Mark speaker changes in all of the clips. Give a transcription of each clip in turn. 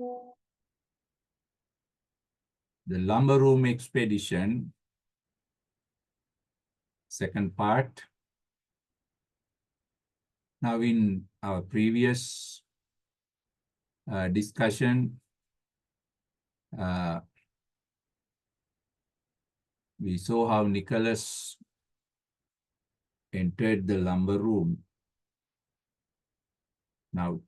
Speaker 1: The lumber room expedition, second part. Now, in our previous discussion, we saw how Nicholas entered the lumber room. Now,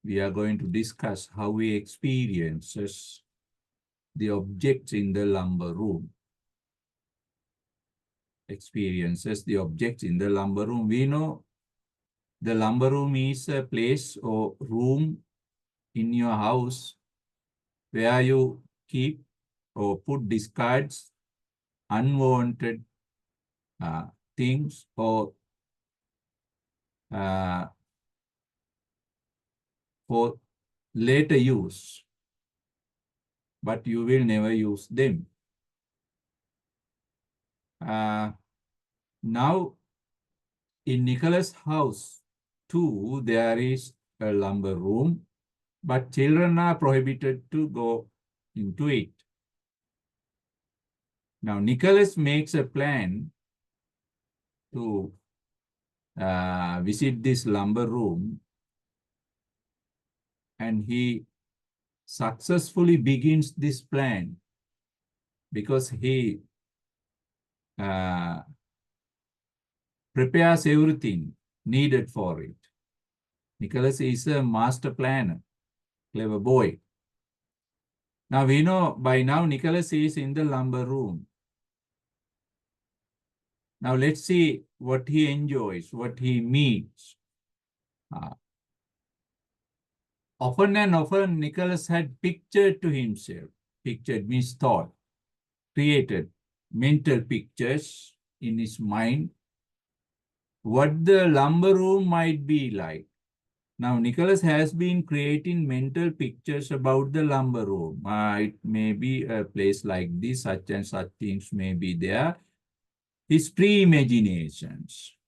Speaker 1: we are going to discuss how he experiences the objects in the lumber room. Experiences the objects in the lumber room. We know the lumber room is a place or room in your house where you keep or put discards, unwanted things, or for later use, but you will never use them. Now, in Nicholas' house, too, there is a lumber room, but children are prohibited to go into it. Now, Nicholas makes a plan to visit this lumber room, and he successfully begins this plan because he prepares everything needed for it. Nicholas is a master planner, clever boy. Now we know by now Nicholas is in the lumber room. Now let's see what he enjoys, what he meets. Often and often Nicholas had pictured to himself, pictured means thought, created mental pictures in his mind what the lumber room might be like. Now, Nicholas has been creating mental pictures about the lumber room. It may be a place like this, such and such things may be there. His pre-imaginations.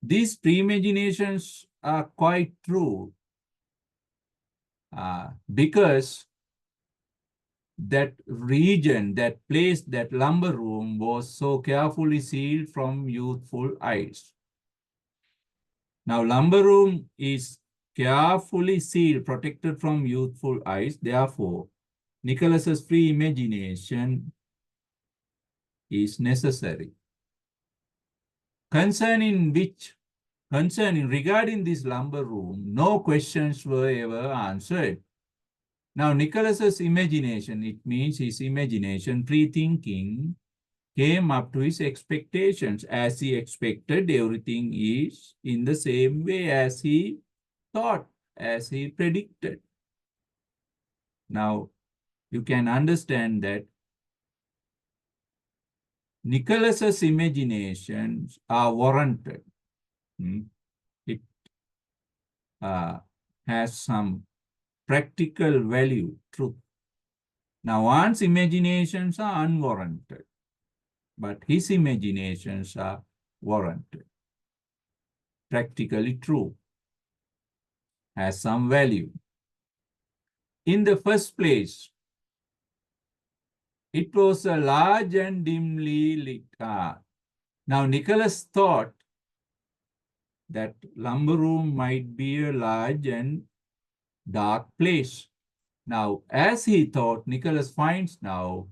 Speaker 1: These pre-imaginations are quite true because that region, that place, that lumber room was so carefully sealed from youthful eyes. Now, lumber room is carefully sealed, protected from youthful eyes. Therefore, Nicholas's free imagination is necessary. Regarding this lumber room, no questions were ever answered. Now, Nicholas's imagination, it means his imagination, pre-thinking, came up to his expectations. As he expected, everything is in the same way as he thought, as he predicted. Now, you can understand that Nicholas's imaginations are warranted. It has some practical value, truth. Now, one's imaginations are unwarranted, but his imaginations are warranted, practically true, has some value. In the first place, it was a large and dimly lit. Now, Nicholas thought that lumber room might be a large and dark place. Now, as he thought, Nicholas finds now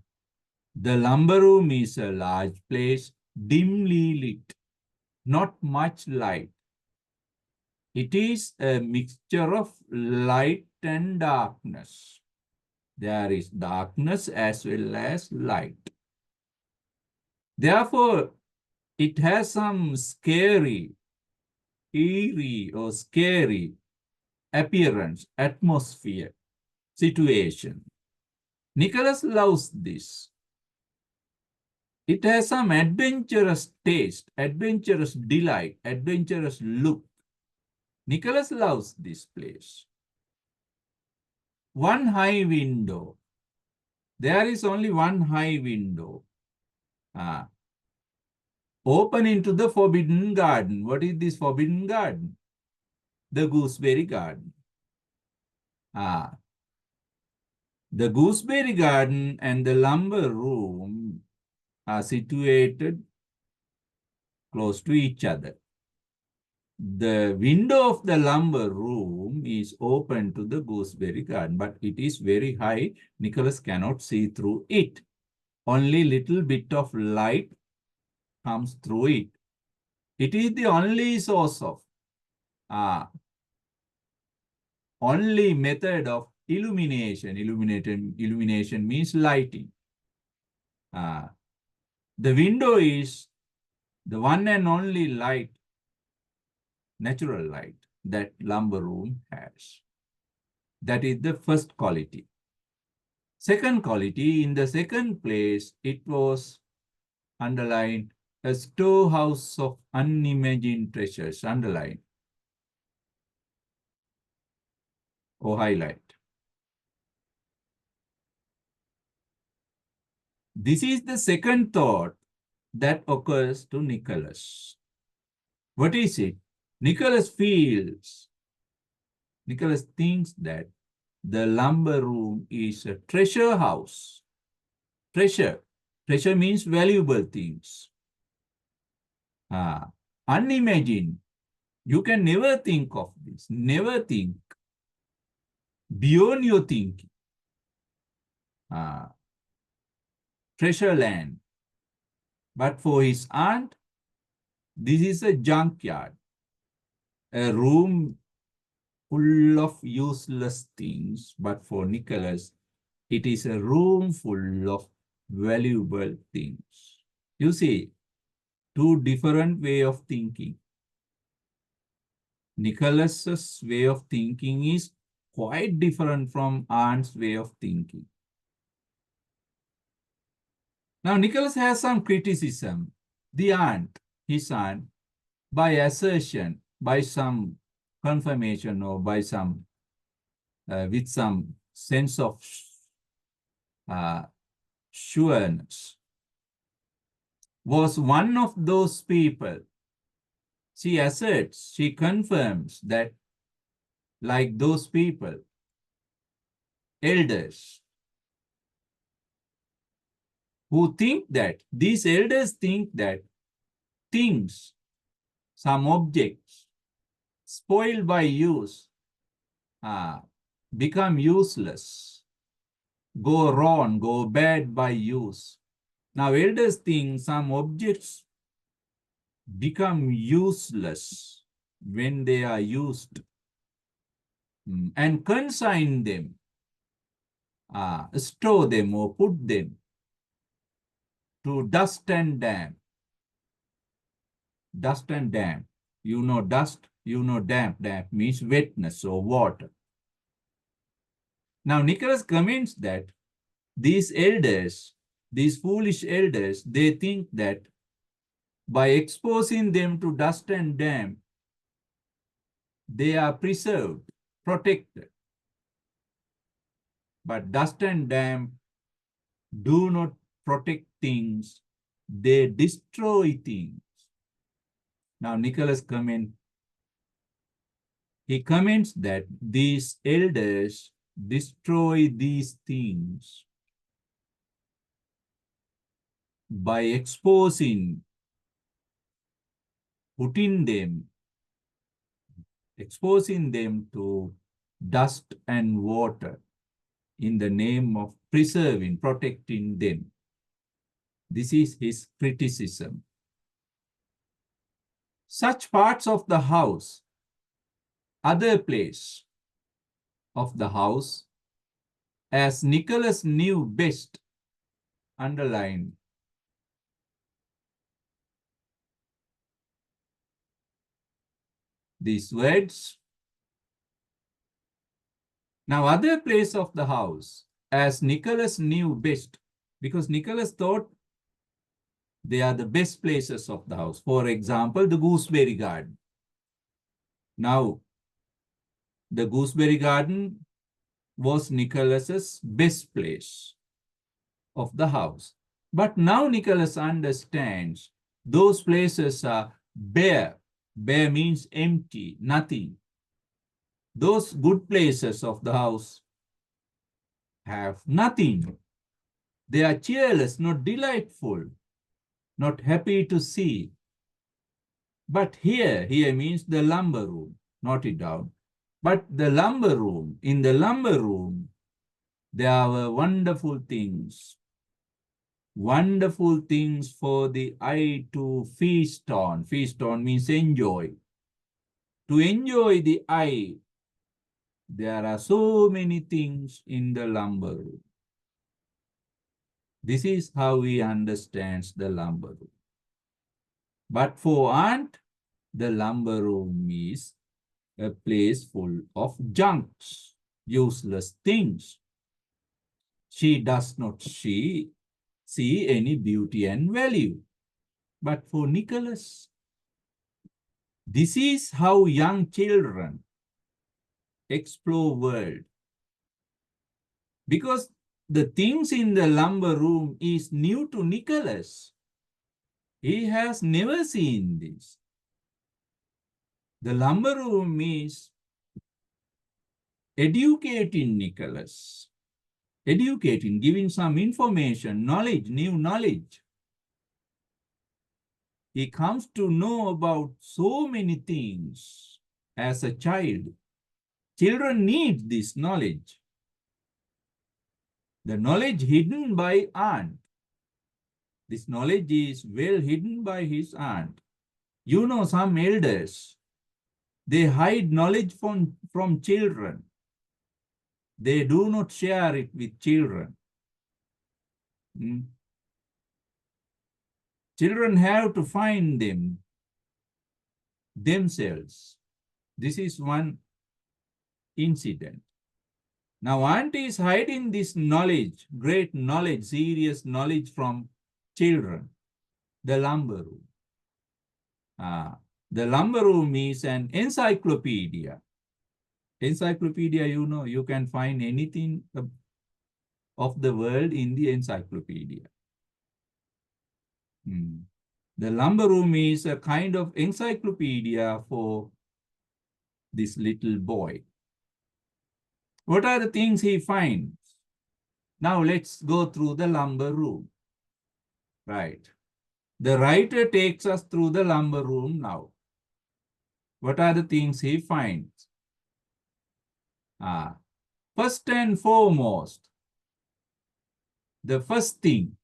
Speaker 1: the lumber room is a large place, dimly lit, not much light. It is a mixture of light and darkness. There is darkness as well as light. Therefore, it has some scary, eerie or scary appearance, atmosphere, situation. Nicholas loves this. It has some adventurous taste, adventurous delight, adventurous look. Nicholas loves this place. One high window. There is only one high window. Open into the forbidden garden. What is this forbidden garden? The gooseberry garden. Ah, the gooseberry garden and the lumber room are situated close to each other. The window of the lumber room is open to the gooseberry garden, but it is very high. Nicholas cannot see through it. Only little bit of light comes through it. It is the only source of, only method of illumination. Illumination means lighting. The window is the one and only light, natural light, that lumber room has. That is the first quality. Second quality, in the second place, it was underlined a storehouse of unimagined treasures, underlined or highlight. This is the second thought that occurs to Nicholas. What is it? Nicholas thinks that the lumber room is a treasure house. Treasure. Treasure means valuable things. Unimagined. You can never think of this. Never think. Beyond your thinking. Treasure land. But for his aunt, this is a junkyard. A room full of useless things. But for Nicholas, it is a room full of valuable things. You see, two different way of thinking. Nicholas's way of thinking is quite different from aunt's way of thinking. Now, Nicholas has some criticism. The aunt, his aunt, by assertion, by some confirmation or by some, with some sense of sureness, was one of those people. She asserts, she confirms that like those people, elders, who think that, these elders think that things, some objects, spoiled by use, become useless, go wrong, go bad by use. Now, elders think some objects become useless when they are used and consign them, store them or put them to dust and damp. Dust and damp. You know dust, you know damp. Damp means wetness or water. Now, Nicholas comments that these elders, these foolish elders, they think that by exposing them to dust and damp, they are preserved, protected. But dust and damp do not protect things, they destroy things. Now, Nicholas he comments that these elders destroy these things by exposing, exposing them to dust and water in the name of preserving, protecting them. This is his criticism. Such parts of the house, other place of the house, as Nicholas knew best, underlined these words. Now, other place of the house, as Nicholas knew best, because Nicholas thought they are the best places of the house. For example, the gooseberry garden. Now, the gooseberry garden was Nicholas's best place of the house. But now Nicholas understands those places are bare. Bare means empty, nothing. Those good places of the house have nothing. They are cheerless, not delightful, not happy to see. But here means the lumber room. Note it down. But the lumber room, in the lumber room, there were wonderful things for the eye to feast on. Feast on means enjoy. To enjoy the eye, there are so many things in the lumber room. This is how he understands the lumber room. But for aunt, the lumber room is a place full of junks, useless things. She does not see any beauty and value. But for Nicholas, this is how young children explore world. Because the things in the lumber room is new to Nicholas. He has never seen this. The lumber room is educating Nicholas. Educating, giving some information, knowledge, new knowledge. He comes to know about so many things as a child. Children need this knowledge. The knowledge hidden by aunt. This knowledge is well hidden by his aunt. You know, some elders, they hide knowledge from children. They do not share it with children. Children have to find them themselves. This is one incident. Now, aunt is hiding this knowledge, great knowledge, serious knowledge from children. The lumber room. The lumber room is an encyclopedia. Encyclopedia, you know, you can find anything of the world in the encyclopedia. The lumber room is a kind of encyclopedia for this little boy. What are the things he finds? Now let's go through the lumber room. Right. The writer takes us through the lumber room now. What are the things he finds? First and foremost, the first thing,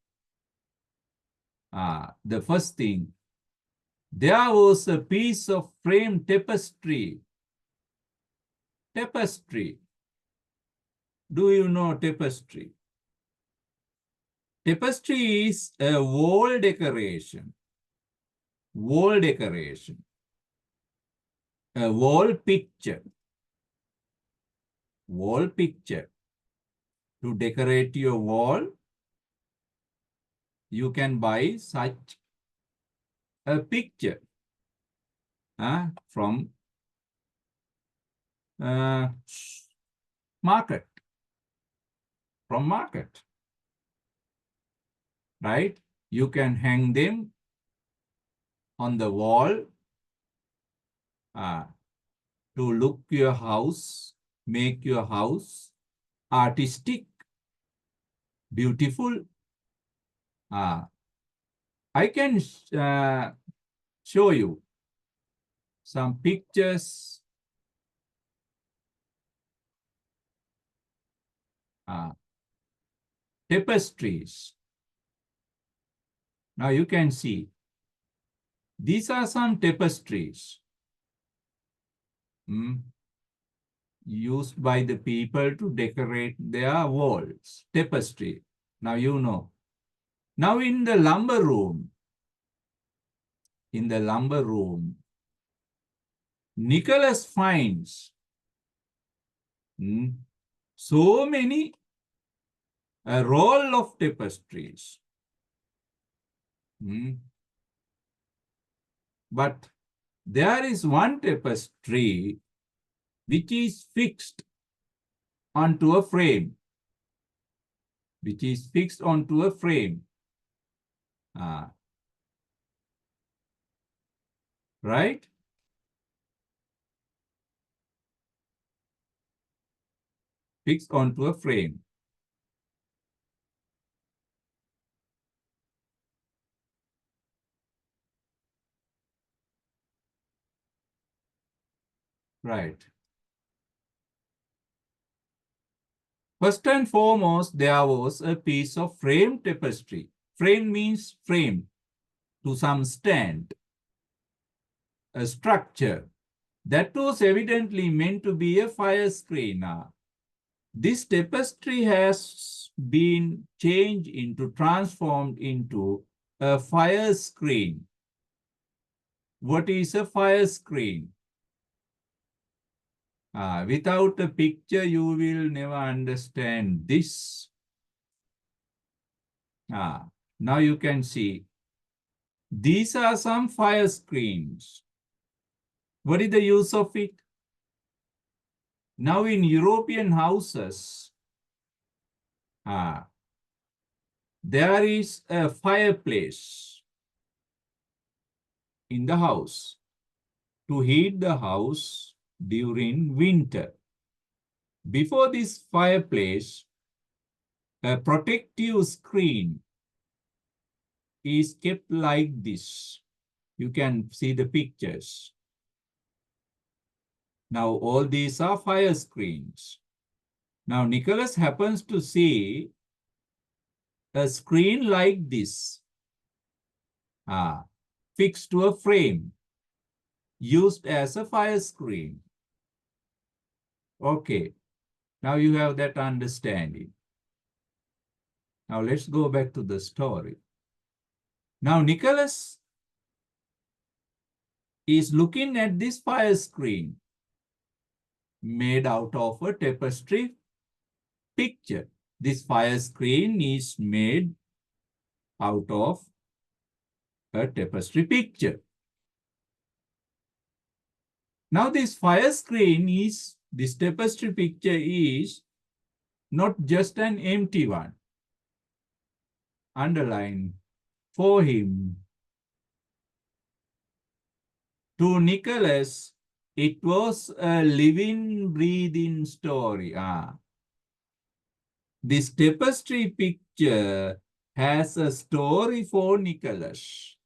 Speaker 1: there was a piece of framed tapestry. Tapestry. Do you know tapestry? Tapestry is a wall decoration. Wall decoration. A wall picture. Wall picture. To decorate your wall, you can buy such a picture from market. From market. Right? You can hang them on the wall to look your house, make your house artistic, beautiful. I can show you some pictures. Tapestries. Now you can see. These are some tapestries used by the people to decorate their walls. Tapestry. Now you know. Now in the lumber room, Nicholas finds so many a roll of tapestries. But there is one tapestry which is fixed onto a frame. Which is fixed onto a frame. Right? fixed onto a frame. Right. First and foremost, there was a piece of frame tapestry. Frame means frame to some stand, a structure that was evidently meant to be a fire screen. This tapestry has been transformed into a fire screen. What is a fire screen? Without a picture, you will never understand this. Now you can see. These are some fire screens. What is the use of it? Now in European houses, there is a fireplace in the house to heat the house during winter. Before this fireplace, a protective screen is kept like this. You can see the pictures. Now all these are fire screens. Now Nicholas happens to see a screen like this, fixed to a frame, used as a fire screen. Okay, now you have that understanding. Now let's go back to the story. Now Nicholas is looking at this fire screen made out of a tapestry picture. This fire screen is made out of a tapestry picture. Now this fire screen is, this tapestry picture is not just an empty one. Underline, for him, to Nicholas, it was a living, breathing story. This tapestry picture has a story for Nicholas.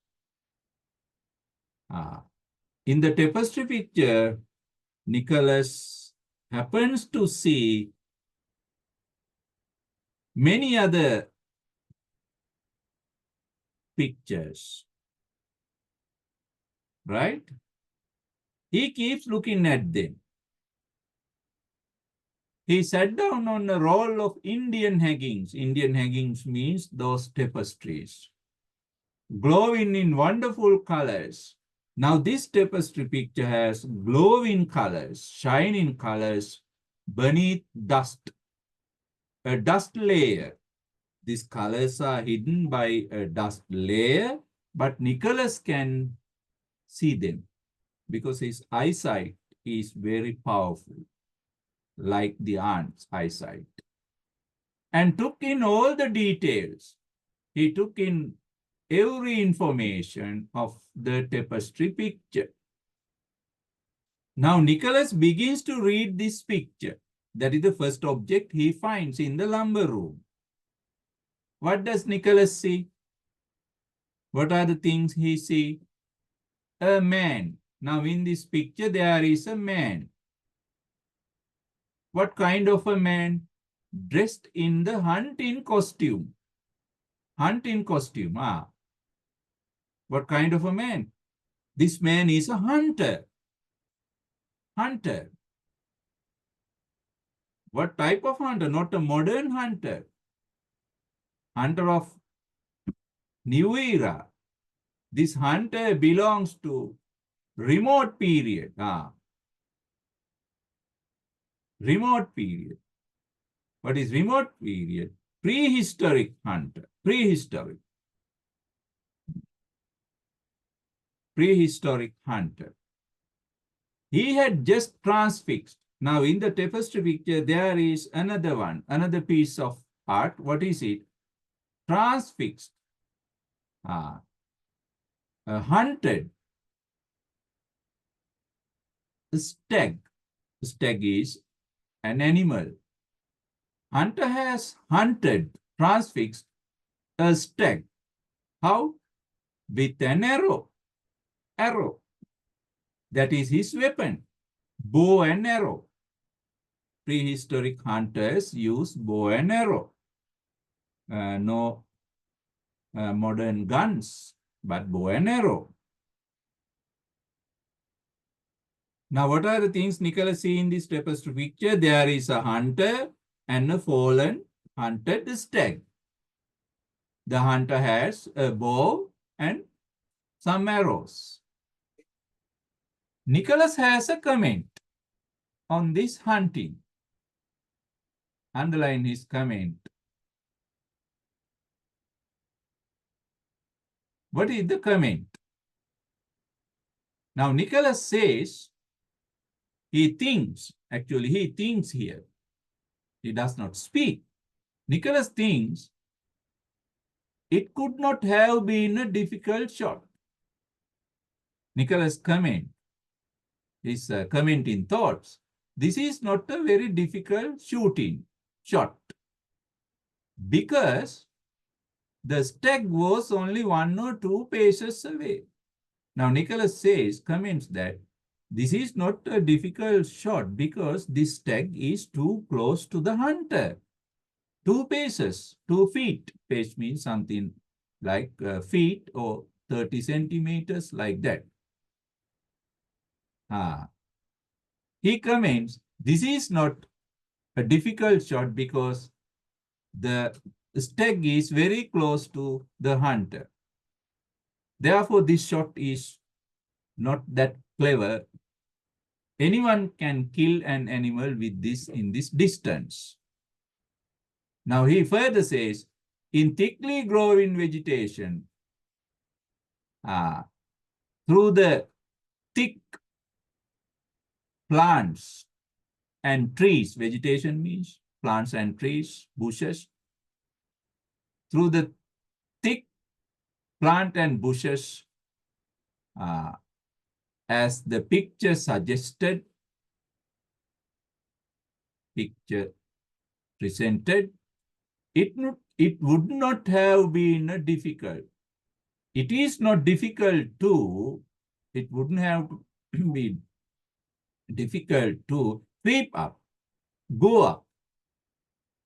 Speaker 1: In the tapestry picture, Nicholas happens to see many other pictures, right? He keeps looking at them. He sat down on a roll of Indian hangings. Indian hangings means those tapestries, glowing in wonderful colors. Now this tapestry picture has glowing colors, shining colors beneath dust, a dust layer. These colors are hidden by a dust layer, but Nicholas can see them because his eyesight is very powerful, like the aunt's eyesight, and took in all the details. He took in every information of the tapestry picture. Now Nicholas begins to read this picture. That is the first object he finds in the lumber room. What does Nicholas see? What are the things he sees? A man. Now in this picture there is a man. What kind of a man? Dressed in the hunting costume. Hunting costume. What kind of a man? This man is a hunter. Hunter. What type of hunter? Not a modern hunter. Hunter of new era. This hunter belongs to remote period. Remote period. What is remote period? Prehistoric hunter. Prehistoric. Prehistoric hunter. He had just transfixed. Now in the tapestry picture, there is another one, another piece of art. What is it? Transfixed. Hunted. Stag. Stag is an animal. Hunter has hunted, transfixed a stag. How? With an arrow. Arrow. That is his weapon. Bow and arrow. Prehistoric hunters used bow and arrow. No modern guns, but bow and arrow. Now, what are the things Nicholas see in this tapestry picture? There is a hunter and a fallen hunted stag. The hunter has a bow and some arrows. Nicholas has a comment on this hunting. Underline his comment. What is the comment? Now, Nicholas says he thinks, actually, he thinks here. He does not speak. Nicholas thinks it could not have been a difficult shot. Nicholas' comment, his comment in thoughts, this is not a very difficult shot because the stag was only 1 or 2 paces away. Now, Nicholas says, comments that this is not a difficult shot because this stag is too close to the hunter. 2 paces, 2 feet. Pace means something like feet or 30 centimeters, like that. He comments, this is not a difficult shot because the stag is very close to the hunter. Therefore, this shot is not that clever. Anyone can kill an animal with this in this distance. Now, he further says, in thickly growing vegetation, through the thick plants and trees, vegetation means plants and trees, bushes, through the thick plant and bushes, as the picture suggested, picture presented, it would not have been difficult. It is not difficult to, it wouldn't have been difficult to creep up, go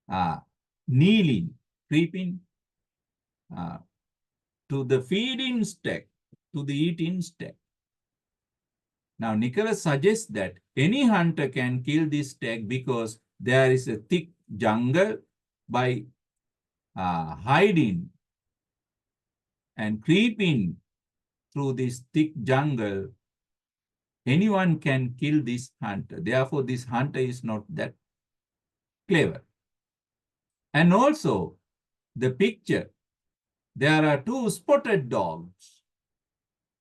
Speaker 1: up, kneeling, creeping to the feeding stag, to the eating stag. Now, Nicholas suggests that any hunter can kill this stag because there is a thick jungle. By hiding and creeping through this thick jungle, anyone can kill this hunter. Therefore, this hunter is not that clever. And also, the picture, there are 2 spotted dogs,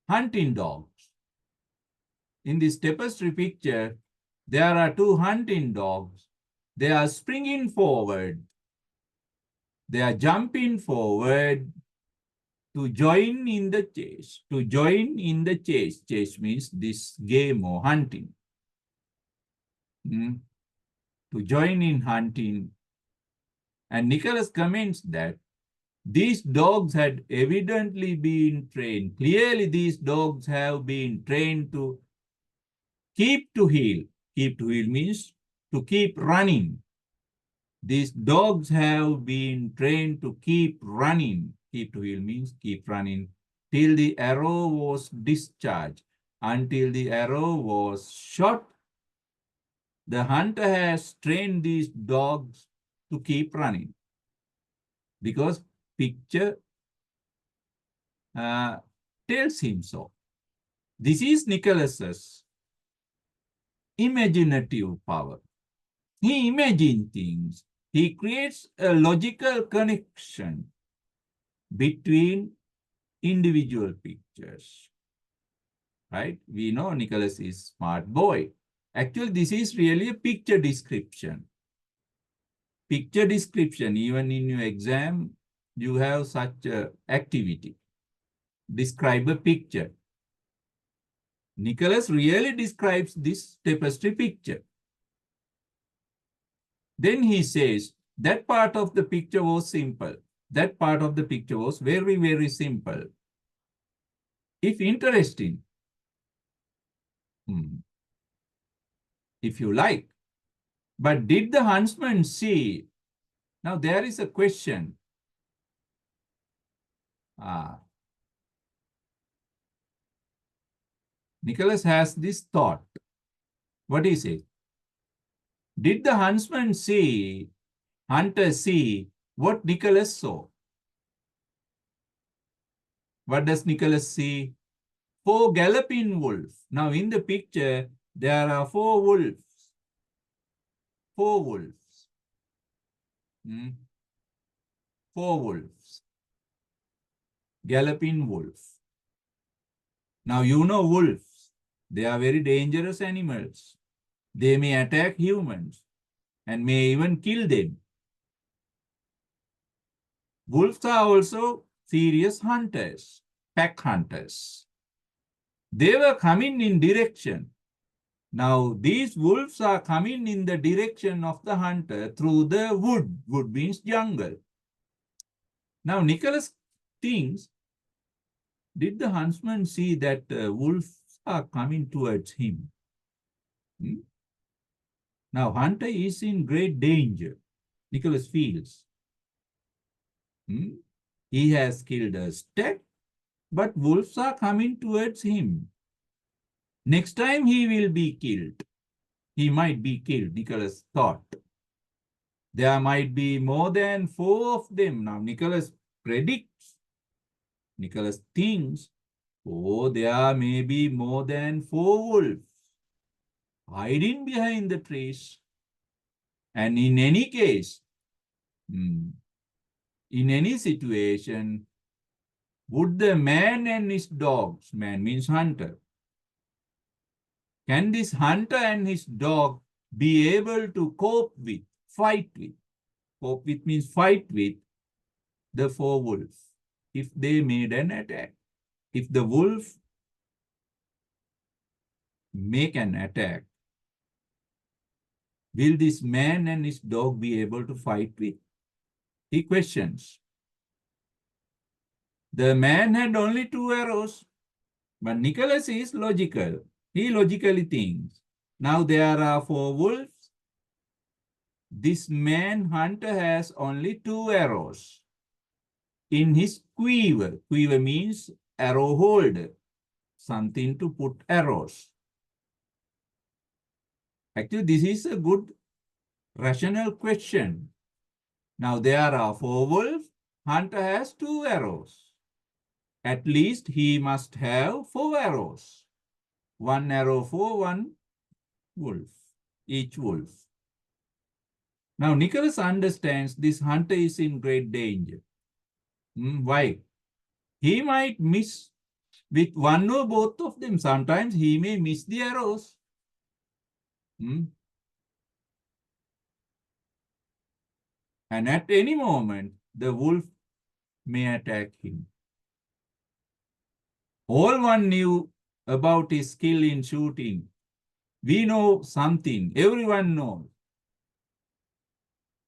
Speaker 1: hunting dogs. In this tapestry picture, there are 2 hunting dogs. They are springing forward. They are jumping forward to join in the chase. To join in the chase. Chase means this game or hunting. To join in hunting. And Nicholas comments that these dogs had evidently been trained. Clearly, these dogs have been trained to keep to heel. Keep to heel means to keep running. These dogs have been trained to keep running. Keep to heel means keep running till the arrow was discharged. Until the arrow was shot, the hunter has trained these dogs to keep running. Because picture tells him so. This is Nicholas's imaginative power. He imagines things. He creates a logical connection between individual pictures. Right? We know Nicholas is smart boy. Actually, this is really a picture description. Picture description, even in your exam, you have such an activity. Describe a picture. Nicholas really describes this tapestry picture. Then he says, That part of the picture was simple. That part of the picture was very, very simple. If interesting, if you like. But did the huntsman see? Now there is a question. Nicholas has this thought. What is it? Did the hunter see what Nicholas saw? What does Nicholas see? 4 galloping wolves. Now in the picture, there are 4 wolves. 4 wolves. 4 wolves. Galloping wolf. Now you know wolves. They are very dangerous animals. They may attack humans and may even kill them. Wolves are also serious hunters, pack hunters. They were coming in direction. Now these wolves are coming in the direction of the hunter through the wood. Wood means jungle. Now Nicholas thinks, did the huntsman see that wolves are coming towards him? Now hunter is in great danger. Nicholas feels. He has killed a stag, but wolves are coming towards him. Next time he will be killed. He might be killed, Nicholas thought. There might be more than 4 of them. Now Nicholas predicts. Nicholas thinks, oh, there may be more than 4 wolves hiding behind the trees. And in any case, in any situation, would the man and his dogs, man means hunter, can this hunter and his dog be able to cope with, fight with? Cope with means fight with the 4 wolves if they made an attack. If the wolf make an attack, will this man and his dog be able to fight with? He questions. The man had only 2 arrows, but Nicholas is logical. He logically thinks. Now there are 4 wolves. This man hunter has only 2 arrows in his quiver. Quiver means arrow holder, something to put arrows. Actually, this is a good rational question. Now there are 4 wolves. Hunter has 2 arrows. At least he must have 4 arrows. 1 arrow for 1 wolf, each wolf. Now Nicholas understands this hunter is in great danger. Why? He might miss with 1 or both of them. Sometimes he may miss the arrows. And at any moment, the wolf may attack him. All one knew about his skill in shooting. We know something. Everyone knows.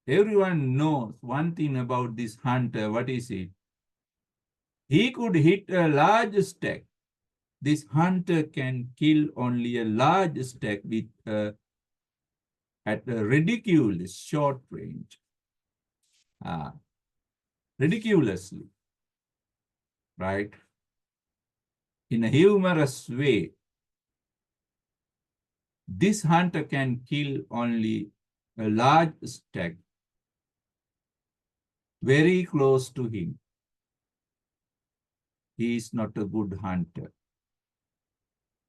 Speaker 1: Everyone knows one thing about this hunter. What is it? He could hit a large stag. This hunter can kill only a large stag with at a ridiculous short range. Ridiculously, right? In a humorous way, this hunter can kill only a large stag very close to him. He is not a good hunter,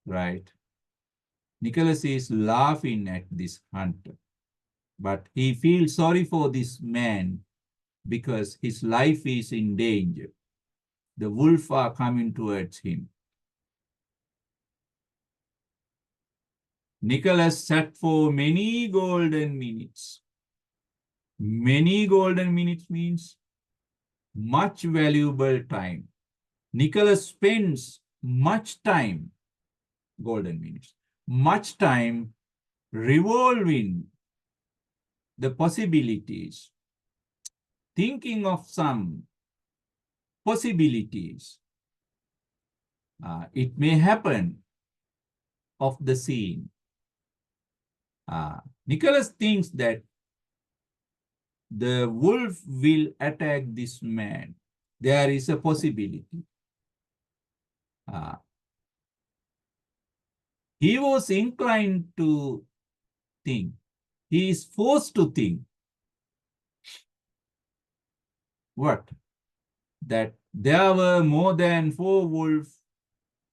Speaker 1: right? Nicholas is laughing at this hunter, but he feels sorry for this man because his life is in danger. The wolves are coming towards him. Nicholas sat for many golden minutes. Many golden minutes means much valuable time. Nicholas spends much time, golden minutes, much time revolving the possibilities thinking of some possibilities. It may happen of the scene. Nicholas thinks that the wolf will attack this man. There is a possibility. He was inclined to think. He is forced to think. What? That there were more than 4 wolves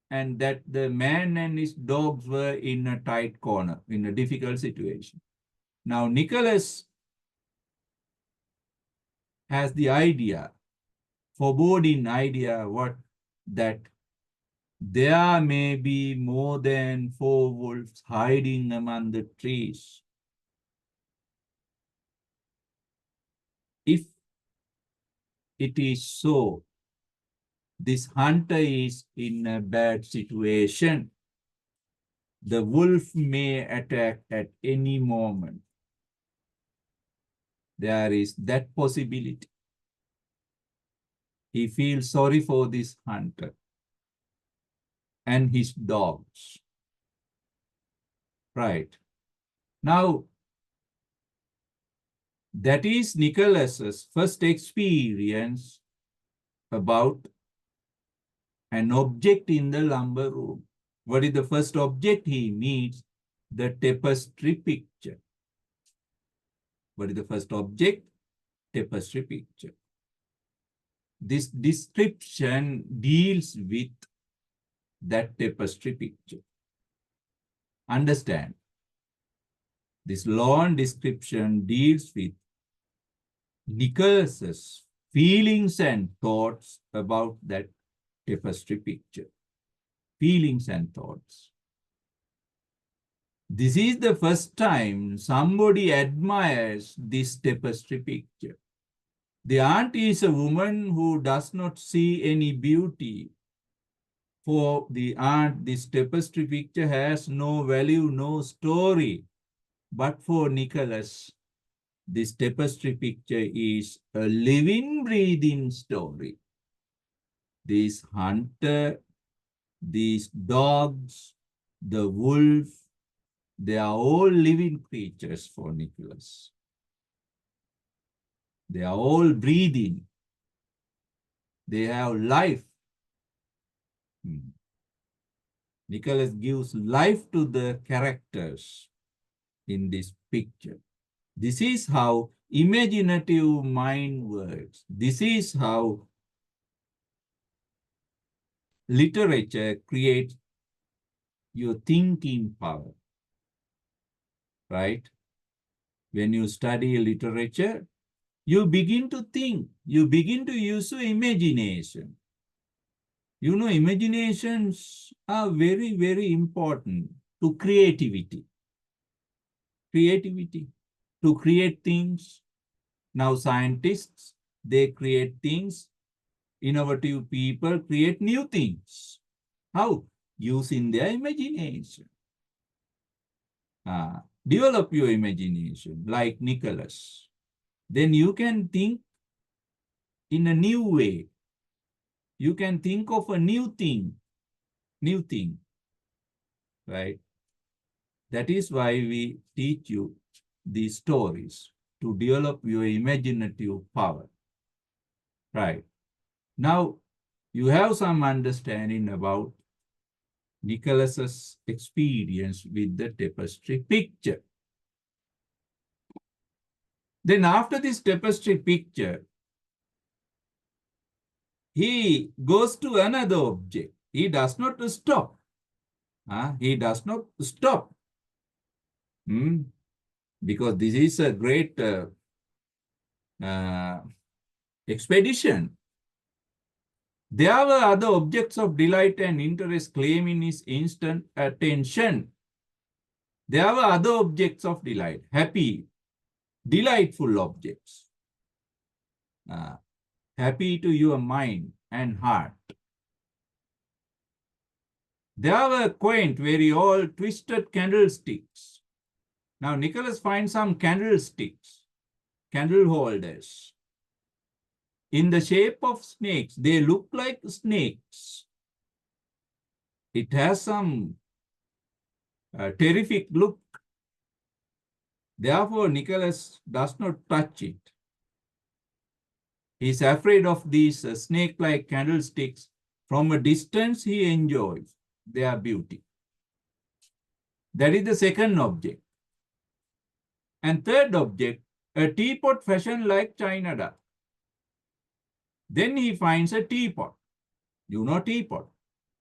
Speaker 1: and that the man and his dogs were in a tight corner, in a difficult situation. Now, Nicholas has the idea, foreboding idea, what? That there may be more than 4 wolves hiding among the trees. If it is so, this hunter is in a bad situation. The wolf may attack at any moment. There is that possibility. He feels sorry for this hunter and his dogs. Right. Now, that is Nicholas's first experience about an object in the lumber room. What is the first object he meets? The tapestry picture. What is the first object? Tapestry picture. This description deals with that tapestry picture. Understand? This long description deals with Nicholas's feelings and thoughts about that tapestry picture. Feelings and thoughts. This is the first time somebody admires this tapestry picture. The aunt is a woman who does not see any beauty. For the aunt, this tapestry picture has no value, no story. But for Nicholas, this tapestry picture is a living, breathing story. This hunter, these dogs, the wolf, they are all living creatures for Nicholas. They are all breathing. They have life. Nicholas gives life to the characters in this picture. This is how imaginative mind works. This is how literature creates your thinking power, right? When you study literature, you begin to think, you begin to use your imagination. You know, imaginations are very, very important to creativity. Creativity, to create things. Now scientists, they create things. Innovative people create new things. How? Using their imagination. Develop your imagination like Nicholas. Then you can think in a new way. You can think of a new thing, right? That is why we teach you these stories, to develop your imaginative power, right? Now, you have some understanding about Nicholas's experience with the tapestry picture. Then after this tapestry picture, he goes to another object. He does not stop. He does not stop. Because this is a great expedition. There were other objects of delight and interest claiming his instant attention. There were other objects of delight, happy, delightful objects. Happy to your mind and heart. There were quaint, very old, twisted candlesticks. Now Nicholas finds some candlesticks, candle holders. in the shape of snakes. They look like snakes. It has some terrific look. Therefore, Nicholas does not touch it. He is afraid of these snake-like candlesticks. From a distance, he enjoys their beauty. That is the second object. And third object, a teapot fashioned like China duck. Then he finds a teapot. You know teapot,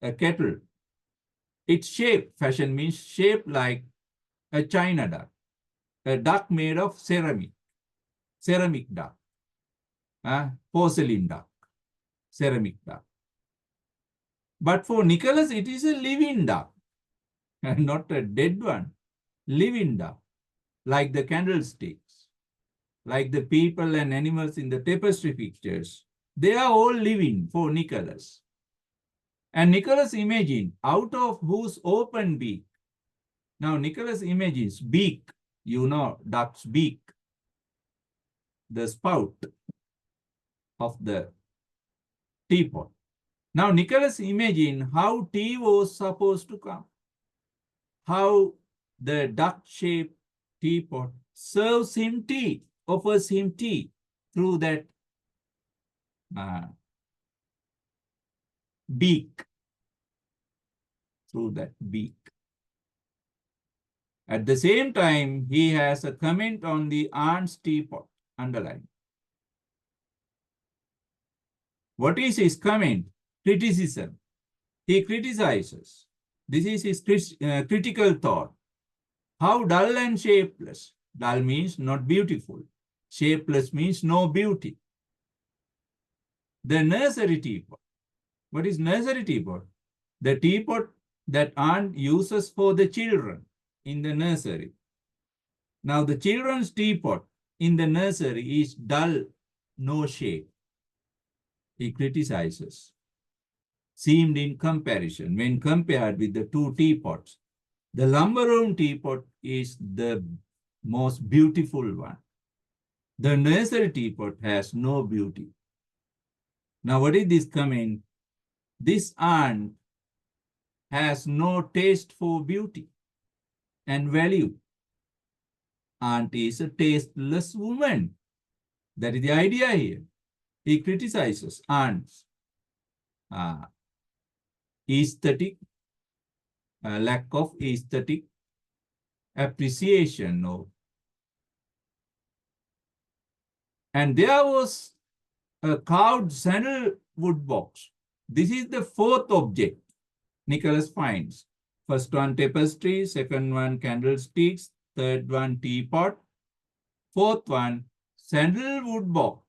Speaker 1: a kettle. Its shape, fashion means shaped like a China duck, a duck made of ceramic duck, porcelain duck, ceramic duck. But for Nicholas, it is a living duck, not a dead one, living duck, like the candlesticks, like the people and animals in the tapestry pictures. They are all living for Nicholas. And Nicholas imagines out of whose open beak. Now Nicholas imagines beak, you know, duck's beak, the spout of the teapot. Now Nicholas imagines how tea was supposed to come, how the duck-shaped teapot serves him tea, offers him tea through that beak, through that beak. At the same time, he has a comment on the aunt's teapot, underlined. What is his comment? Criticism. He criticizes. This is his critical thought. How dull and shapeless. Dull means not beautiful. Shapeless means no beauty. The nursery teapot. What is nursery teapot? The teapot that aunt uses for the children in the nursery. Now the children's teapot in the nursery is dull, no shape. He criticizes. Seemed in comparison, when compared with the two teapots, the lumber room teapot is the most beautiful one. The nursery teapot has no beauty. Now, what is this comment? This aunt has no taste for beauty and value. Aunt is a tasteless woman. That is the idea here. He criticizes aunt's aesthetic, lack of aesthetic appreciation of. And there was a carved sandalwood box. This is the fourth object Nicholas finds. First one tapestry, second one candlesticks, third one teapot, fourth one sandalwood box.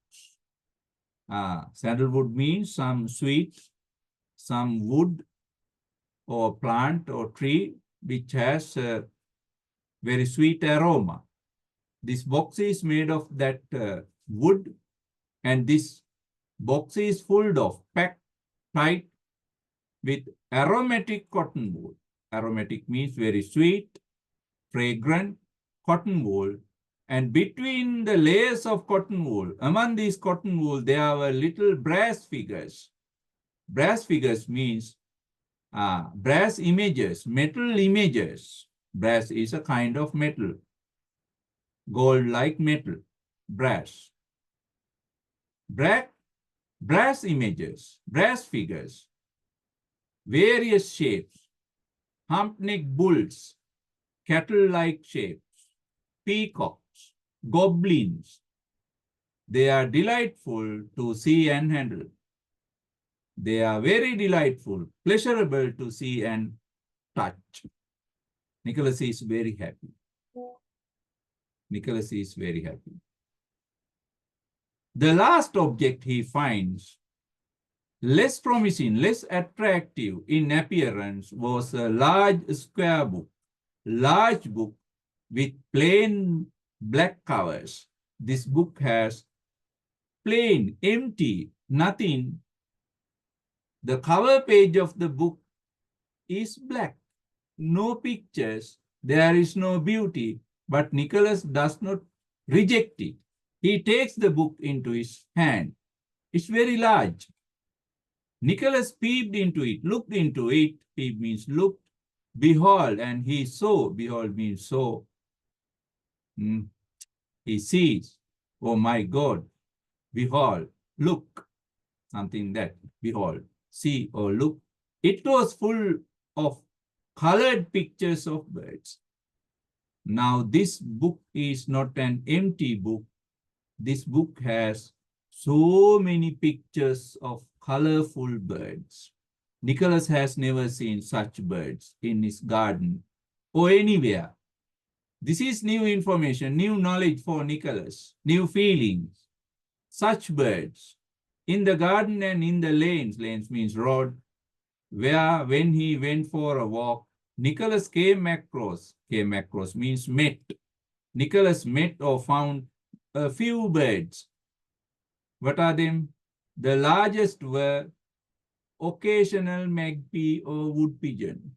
Speaker 1: Sandalwood means some sweet, some wood or plant or tree which has a very sweet aroma. This box is made of that wood, and this box is full of, packed tight with aromatic cotton wool. Aromatic means very sweet, fragrant cotton wool. And between the layers of cotton wool, among these cotton wool, there were little brass figures. Brass figures means brass images, metal images. Brass is a kind of metal, gold-like metal, brass. Brass images, brass figures, various shapes, hump-necked bulls, cattle-like shapes, peacocks, goblins. They are delightful to see and handle. They are very delightful, pleasurable to see and touch. Nicholas is very happy. Nicholas is very happy. The last object he finds, less promising, less attractive in appearance, was a large square book, large book with plain black covers. This book has plain, empty, nothing. The cover page of the book is black, no pictures, there is no beauty, but Nicholas does not reject it. He takes the book into his hand. It's very large. Nicholas peeped into it, looked into it. Peep means looked. Behold, and he saw. Behold means saw. He sees. Oh my God. Behold, look. Something that, behold, see or look. It was full of colored pictures of birds. Now, this book is not an empty book. This book has so many pictures of colorful birds. Nicholas has never seen such birds in his garden or anywhere. This is new information, new knowledge for Nicholas, new feelings. Such birds in the garden and in the lanes, lanes means road, where when he went for a walk, Nicholas came across means met. Nicholas met or found a few birds. What are them? The largest were occasional magpie or wood pigeon.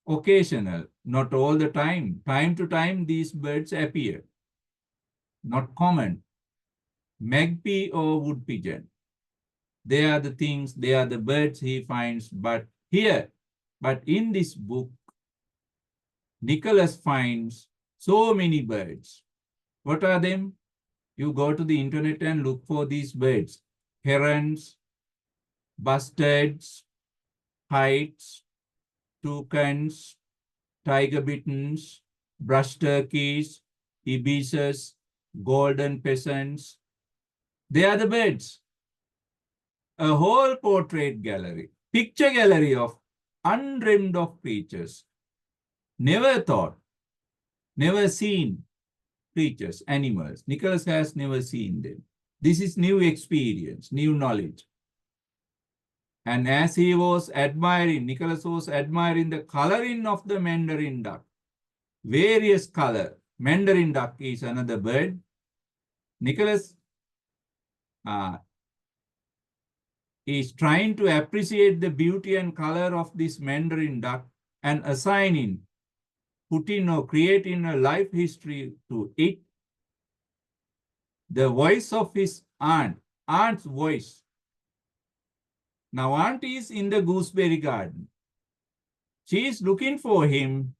Speaker 1: Occasional, not all the time. Time to time, these birds appear. Not common. Magpie or wood pigeon. They are the things, they are the birds he finds. But in this book, Nicholas finds so many birds. What are them? You go to the internet and look for these birds. Herons, bustards, kites, toucans, tiger bitterns, brush turkeys, ibises, golden pheasants. They are the birds. A whole portrait gallery, picture gallery of undreamed of creatures. Never thought, never seen creatures, animals. Nicholas has never seen them. This is new experience, new knowledge. And as he was admiring, Nicholas was admiring the coloring of the mandarin duck. Various color. Mandarin duck is another bird. Nicholas is trying to appreciate the beauty and color of this mandarin duck and assigning, putting or creating a life history to it. The voice of his aunt's voice. Now, aunt is in the gooseberry garden. She is looking for him.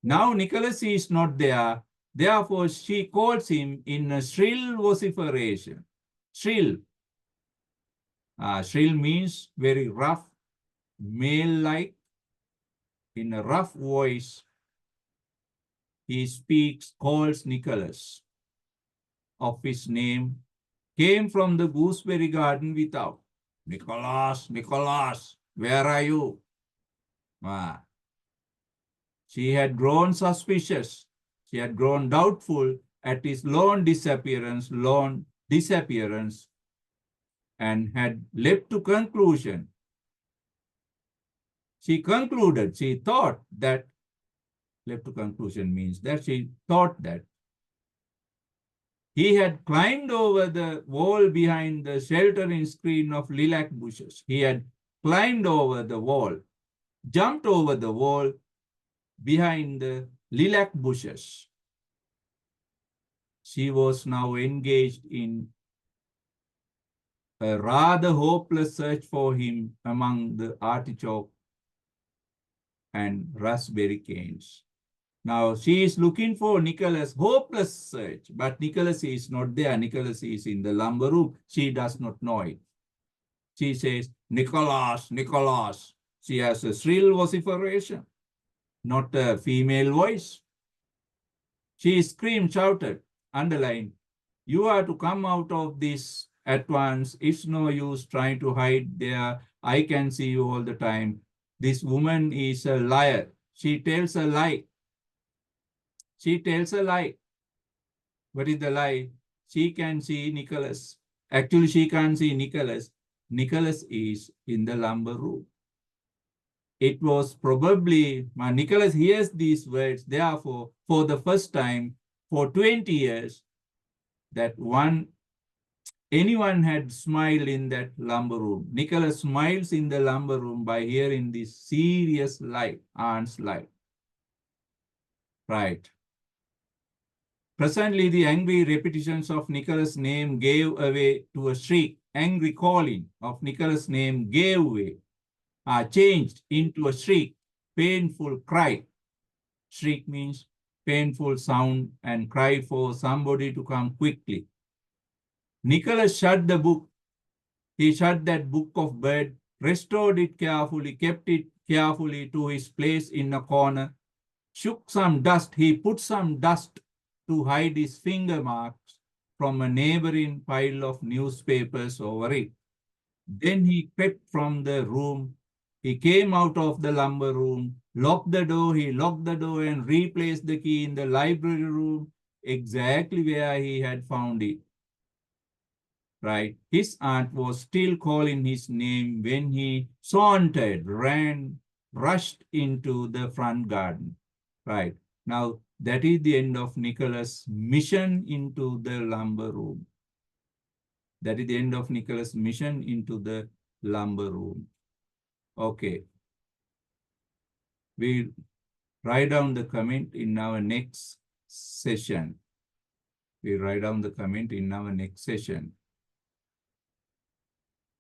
Speaker 1: Now, Nicholas is not there. Therefore, she calls him in a shrill vociferation. Shrill. Shrill means very rough, male-like. In a rough voice, he speaks, calls Nicholas of his name, came from the gooseberry garden without. Nicholas, Nicholas, where are you? She had grown suspicious. She had grown doubtful at his lone disappearance, and had leapt to conclusion. She concluded, she thought that, leapt to conclusion means that she thought that he had climbed over the wall behind the sheltering screen of lilac bushes. He had climbed over the wall, jumped over the wall behind the lilac bushes. She was now engaged in a rather hopeless search for him among the artichoke and raspberry canes. Now she is looking for Nicholas, hopeless search, but Nicholas is not there. Nicholas is in the lumber room. She does not know it. She says, Nicholas, Nicholas. She has a shrill vociferation, not a female voice. She screamed, shouted, underlined, you are to come out of this at once. It's no use trying to hide there. I can see you all the time. This woman is a liar. She tells a lie. She tells a lie. What is the lie? She can see Nicholas. Actually, she can't see Nicholas. Nicholas is in the lumber room. It was probably, Nicholas hears these words, therefore, for the first time, for 20 years, that anyone had smiled in that lumber room. Nicholas smiles in the lumber room by hearing this serious lie, aunt's lie. Right. Presently, the angry repetitions of Nicholas' name gave way to a shriek. Angry calling of Nicholas' name gave way, changed into a shriek, painful cry. Shriek means painful sound and cry for somebody to come quickly. Nicholas shut the book. He shut that book of bird, restored it carefully, kept it carefully to his place in a corner, shook some dust. He put some dust to hide his finger marks from a neighboring pile of newspapers over it. Then he crept from the room. He came out of the lumber room, locked the door. He locked the door and replaced the key in the library room, exactly where he had found it. Right? His aunt was still calling his name when he sauntered, rushed into the front garden. Right? Now, that is the end of Nicholas' mission into the lumber room. That is the end of Nicholas' mission into the lumber room. Okay. We write down the comment in our next session. We write down the comment in our next session.